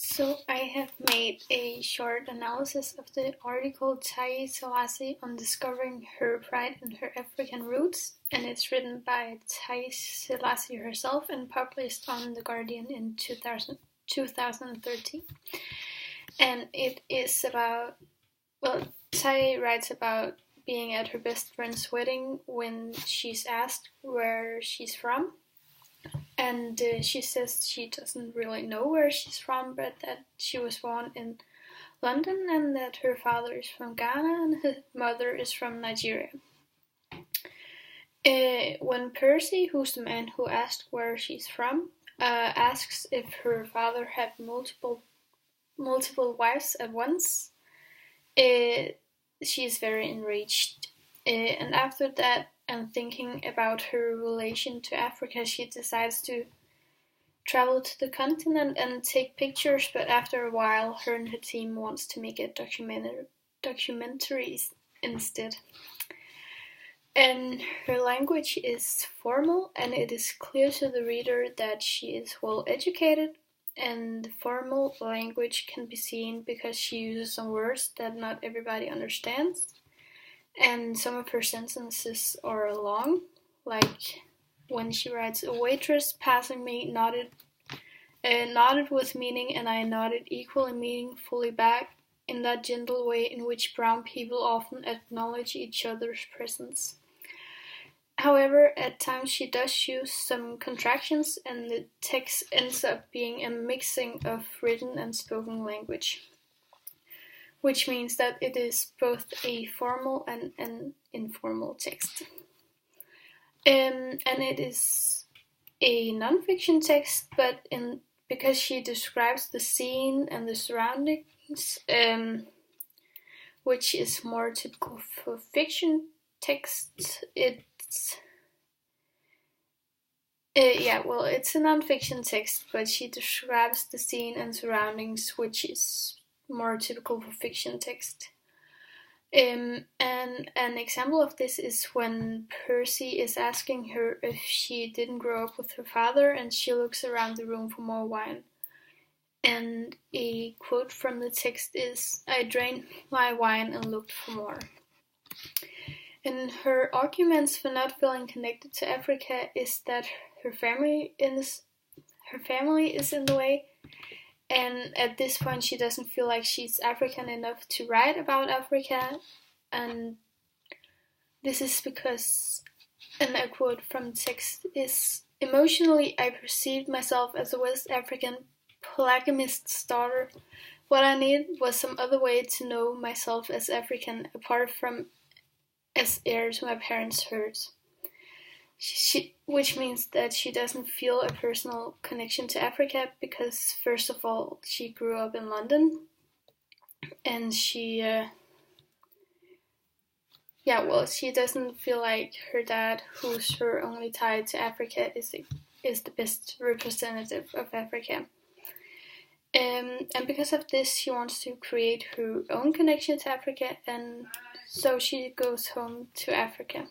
So I have made a short analysis of the article Haile Selassie on discovering her pride and her African roots, and it's written by Haile Selassie herself and published on The Guardian in 2013. And it is about, Haile writes about being at her best friend's wedding when she's asked where she's from. And she says she doesn't really know where she's from, but that she was born in London and that her father is from Ghana and her mother is from Nigeria. When Percy, who's the man who asked where she's from, asks if her father had multiple wives at once, she's very enraged. And after that, and thinking about her relation to Africa, she decides to travel to the continent and take pictures, but after a while, her and her team wants to make a documentaries instead. And her language is formal, and it is clear to the reader that she is well educated, and the formal language can be seen because she uses some words that not everybody understands. And some of her sentences are long, like when she writes, "A waitress passing me nodded with meaning, and I nodded equally meaningfully back, in that gentle way in which brown people often acknowledge each other's presence." However, at times she does use some contractions, and the text ends up being a mixing of written and spoken language, which means that it is both a formal and an informal text. And it is a non-fiction text, but because she describes the scene and the surroundings, which is more typical for fiction texts, it's a non-fiction text, but she describes the scene and surroundings, which is more typical for fiction text. And an example of this is when Percy is asking her if she didn't grow up with her father, and she looks around the room for more wine. And a quote from the text is, "I drained my wine and looked for more." And her arguments for not feeling connected to Africa is that her family is in the way, and at this point she doesn't feel like she's African enough to write about Africa, and this is because, and a quote from the text is, "Emotionally, I perceived myself as a West African polygamist's daughter. What I needed was some other way to know myself as African, apart from as heir to my parents' herds." Which means that she doesn't feel a personal connection to Africa because, first of all, she grew up in London, and she doesn't feel like her dad, who's her only tie to Africa, is the best representative of Africa. And because of this, she wants to create her own connection to Africa, and so she goes home to Africa.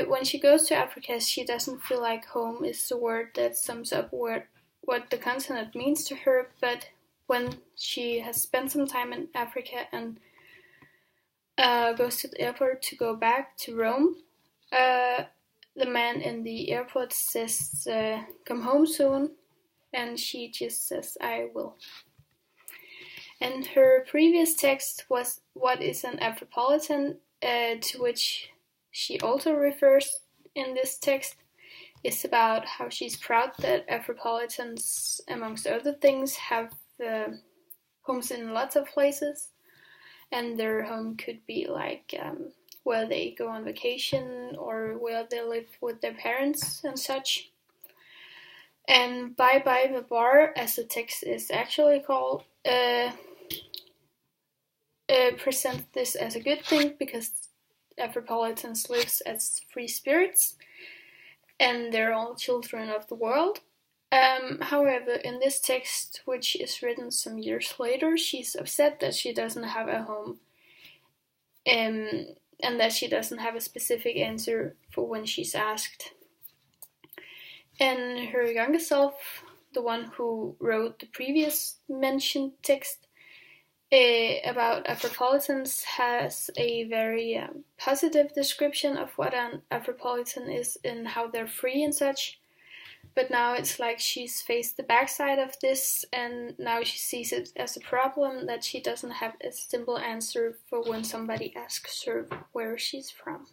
When she goes to Africa, she doesn't feel like home is the word that sums up what the continent means to her, but when she has spent some time in Africa and goes to the airport to go back to Rome, the man in the airport says, "Come home soon," and she just says, "I will." And her previous text was "What is an Afropolitan?", to which she also refers in this text, is about how she's proud that Afropolitans, amongst other things, have homes in lots of places, and their home could be like where they go on vacation or where they live with their parents and such. And Bye Bye Babar, as the text is actually called, presents this as a good thing because Afropolitans live as free spirits, and they're all children of the world. However, in this text, which is written some years later, she's upset that she doesn't have a home, and that she doesn't have a specific answer for when she's asked. And her younger self the one who wrote the previous mentioned text about Afropolitans, has a very positive description of what an Afropolitan is and how they're free and such. But now it's like she's faced the backside of this, and now she sees it as a problem that she doesn't have a simple answer for when somebody asks her where she's from.